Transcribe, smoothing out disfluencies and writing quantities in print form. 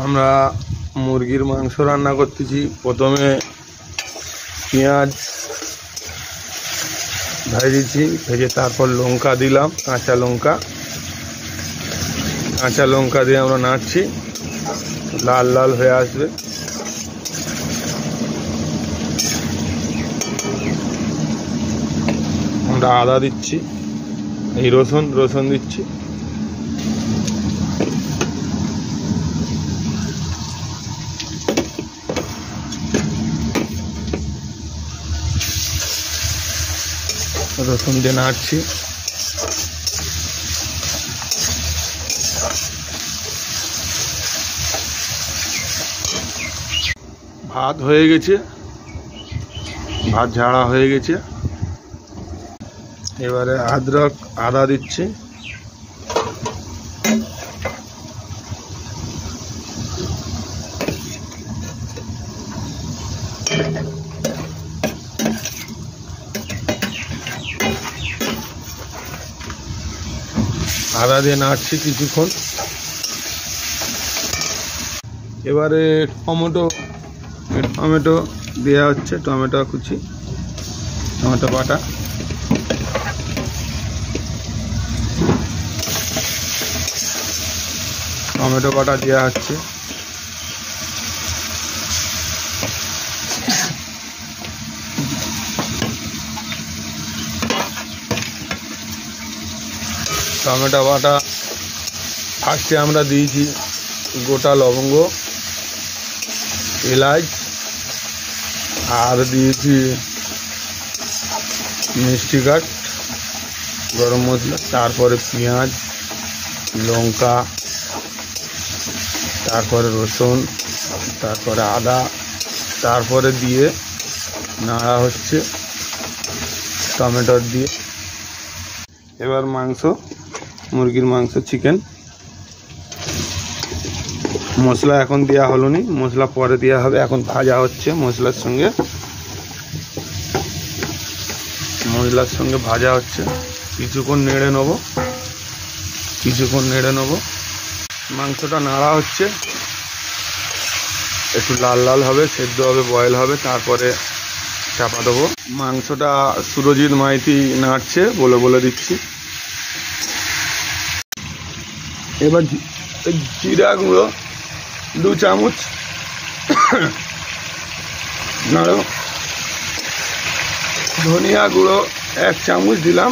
আমরা মুরগির মাংস রান্না করতেছি। প্রথমে পেঁয়াজ ভেজেছি, ভেজে তারপর লঙ্কা দিলাম, কাঁচা লঙ্কা দিয়ে আমরা নাড়ছি, লাল লাল হয়ে আসবে। আমরা আদা দিচ্ছি, এই রসুন দিচ্ছি। রসুন দিয়ে নাড়ছি। ভাত হয়ে গেছে, ভাত ঝাড়া হয়ে গেছে। এবারে আদা দিচ্ছি, আদা দিয়ে নাড়ছি কিছুক্ষণ। এবারে টমেটো দেওয়া হচ্ছে, টমেটো কুচি, টমেটো বাটা। টমেটো বাটা দেওয়া হচ্ছে। টমেটো বাটা ফার্স্টে আমরা দিয়েছি গোটা লবঙ্গ, এলাচ, আর দিয়েছি মিষ্টি কাঠ, গরম মশলা, তারপরে পেঁয়াজ, লঙ্কা, তারপরে রসুন, তারপরে আদা, তারপরে দিয়ে নাড়া হচ্ছে টমেটো দিয়ে। এবার মুরগির মাংস, চিকেন। মশলা এখন দেওয়া হলো নি, মশলা পরে দেওয়া হবে। এখন ভাজা হচ্ছে মশলার সঙ্গে ভাজা হচ্ছে। কিছুক্ষণ নেড়ে নেবো। মাংসটা নাড়া হচ্ছে, একটু লাল লাল হবে, সেদ্ধ হবে, বয়েল হবে, তারপরে চাপা দেবো। মাংসটা সুরজিৎ মাইতি নাড়ছে, বলে দিচ্ছি। এবার জিরা গুঁড়ো 2 চামচ নাড়ো, ধনিয়া গুঁড়ো 1 চামচ দিলাম।